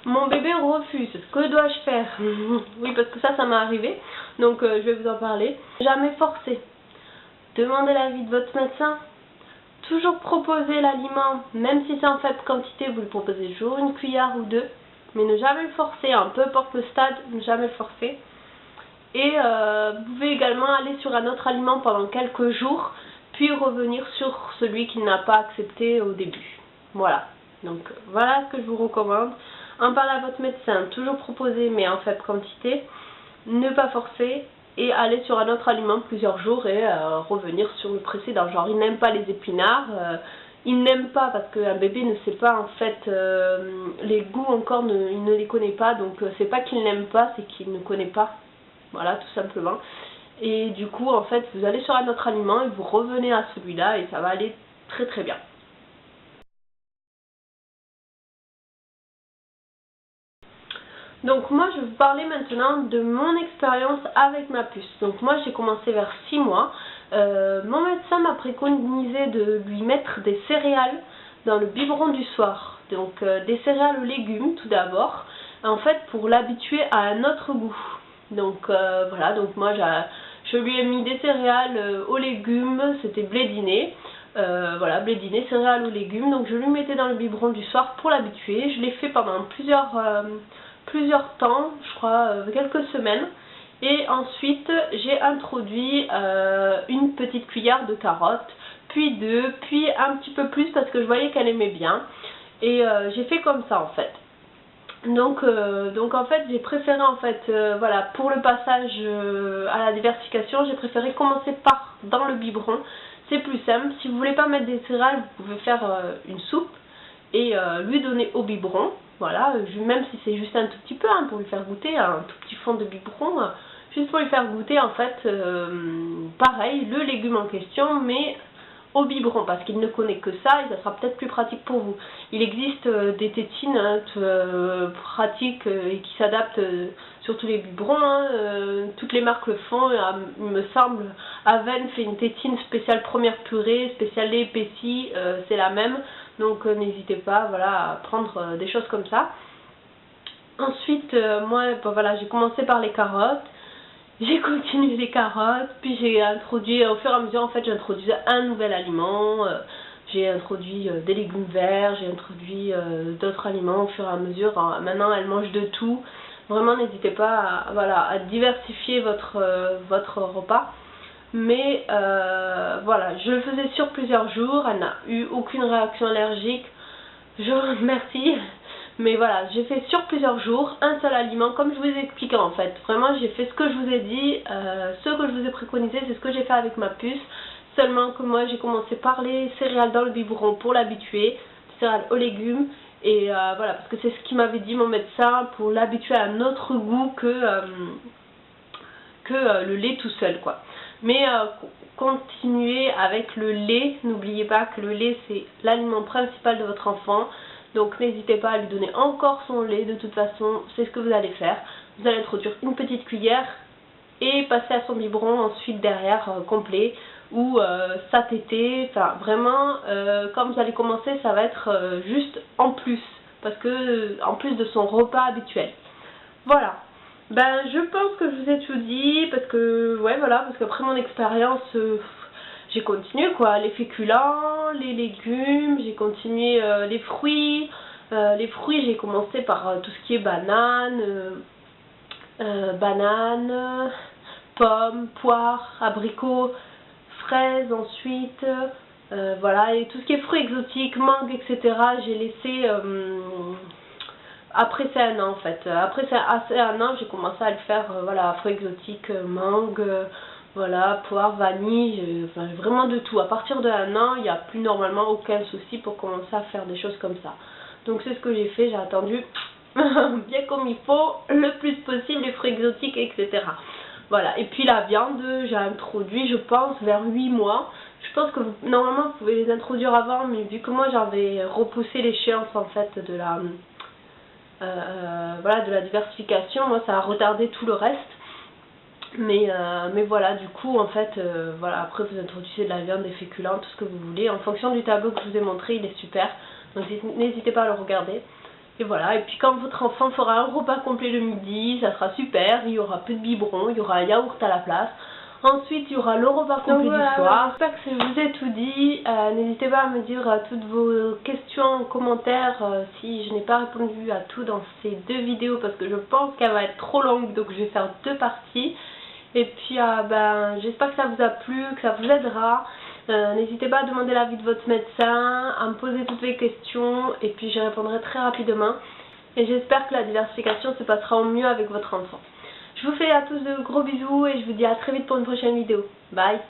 Mon bébé refuse. Que dois-je faire? Oui, parce que ça m'est arrivé. Donc je vais vous en parler. Jamais forcer. Demandez l'avis de votre médecin. Toujours proposer l'aliment, même si c'est en faible quantité, vous le proposez toujours une cuillère ou deux. Mais ne jamais le forcer, hein, peu importe le stade, ne jamais le forcer. Et vous pouvez également aller sur un autre aliment pendant quelques jours, puis revenir sur celui qu'il n'a pas accepté au début. Voilà. Donc voilà ce que je vous recommande. En parler à votre médecin, toujours proposer mais en faible quantité, ne pas forcer et aller sur un autre aliment plusieurs jours et revenir sur le précédent. Genre il n'aime pas les épinards, il n'aime pas parce qu'un bébé ne sait pas en fait les goûts encore, il ne les connaît pas, donc c'est pas qu'il n'aime pas, c'est qu'il ne connaît pas. Voilà, tout simplement. Et du coup en fait vous allez sur un autre aliment et vous revenez à celui-là et ça va aller très très bien. Donc moi je vais vous parler maintenant de mon expérience avec ma puce. Donc moi j'ai commencé vers 6 mois. Mon médecin m'a préconisé de lui mettre des céréales dans le biberon du soir. Donc des céréales aux légumes tout d'abord. En fait pour l'habituer à un autre goût. Donc voilà, donc moi je lui ai mis des céréales aux légumes, c'était blé dîner. Voilà, blé dîner, céréales aux légumes. Donc je lui mettais dans le biberon du soir pour l'habituer. Je l'ai fait pendant plusieurs temps, je crois quelques semaines. Et ensuite j'ai introduit une petite cuillère de carottes, puis deux, puis un petit peu plus parce que je voyais qu'elle aimait bien. Et j'ai fait comme ça en fait. Donc en fait j'ai préféré en fait voilà, pour le passage à la diversification, j'ai préféré commencer par dans le biberon. C'est plus simple. Si vous voulez pas mettre des céréales, vous pouvez faire une soupe et lui donner au biberon. Voilà, même si c'est juste un tout petit peu hein, pour lui faire goûter, un tout petit fond de biberon, juste pour lui faire goûter en fait, pareil, le légume en question, mais au biberon, parce qu'il ne connaît que ça et ça sera peut-être plus pratique pour vous. Il existe des tétines hein, pratiques et qui s'adaptent sur tous les biberons, hein, toutes les marques le font, il me semble, Aven fait une tétine spéciale première purée, spéciale lait épaissi, c'est la même. Donc n'hésitez pas voilà, à prendre des choses comme ça. Ensuite, moi, voilà, j'ai commencé par les carottes. J'ai continué les carottes, puis j'ai introduit, au fur et à mesure, en fait, j'ai introduit un nouvel aliment. J'ai introduit des légumes verts, j'ai introduit d'autres aliments au fur et à mesure. Alors, maintenant, elle mange de tout. Vraiment, n'hésitez pas voilà, à diversifier votre repas. Mais voilà, je le faisais sur plusieurs jours, elle n'a eu aucune réaction allergique, je vous remercie. Mais voilà, j'ai fait sur plusieurs jours un seul aliment, comme je vous ai expliqué en fait. Vraiment, j'ai fait ce que je vous ai dit, ce que je vous ai préconisé, c'est ce que j'ai fait avec ma puce. Seulement que moi, j'ai commencé par les céréales dans le biberon pour l'habituer, céréales aux légumes. Et voilà, parce que c'est ce qu'il m'avait dit mon médecin, pour l'habituer à un autre goût que le lait tout seul quoi. Mais continuez avec le lait, n'oubliez pas que le lait c'est l'aliment principal de votre enfant, donc n'hésitez pas à lui donner encore son lait, de toute façon c'est ce que vous allez faire. Vous allez introduire une petite cuillère et passer à son biberon ensuite derrière complet, ou sa tétée, enfin vraiment quand vous allez commencer ça va être juste en plus, parce que en plus de son repas habituel. Voilà. Ben, je pense que je vous ai tout dit, parce que, ouais, voilà, parce qu'après mon expérience, j'ai continué, quoi, les féculents, les légumes, j'ai continué les fruits. Les fruits, j'ai commencé par tout ce qui est banane, pommes, poires, abricots, fraises ensuite, voilà, et tout ce qui est fruits exotiques, mangue, etc., j'ai laissé... après c'est un an en fait, après c'est un an j'ai commencé à le faire, voilà, fruits exotiques, mangue, voilà, poire, vanille, enfin, vraiment de tout. À partir de un an, il n'y a plus normalement aucun souci pour commencer à faire des choses comme ça. Donc c'est ce que j'ai fait, j'ai attendu bien comme il faut, le plus possible les fruits exotiques, etc. Voilà, et puis la viande, j'ai introduit je pense vers 8 mois. Je pense que normalement vous pouvez les introduire avant, mais vu que moi j'avais repoussé l'échéance en fait de la... voilà, de la diversification, moi ça a retardé tout le reste, mais voilà, du coup en fait voilà, après vous introduisez de la viande, des féculents, tout ce que vous voulez en fonction du tableau que je vous ai montré, il est super, donc n'hésitez pas à le regarder. Et voilà, et puis quand votre enfant fera un repas complet le midi, ça sera super, il y aura peu de biberon, il y aura un yaourt à la place. Ensuite, il y aura le repas complet du soir. J'espère que je vous ai tout dit. N'hésitez pas à me dire toutes vos questions en commentaire si je n'ai pas répondu à tout dans ces 2 vidéos parce que je pense qu'elle va être trop longue, donc je vais faire 2 parties. Et puis j'espère que ça vous a plu, que ça vous aidera. N'hésitez pas à demander l'avis de votre médecin, à me poser toutes les questions et puis j'y répondrai très rapidement. Et j'espère que la diversification se passera au mieux avec votre enfant. Je vous fais à tous de gros bisous et je vous dis à très vite pour une prochaine vidéo. Bye!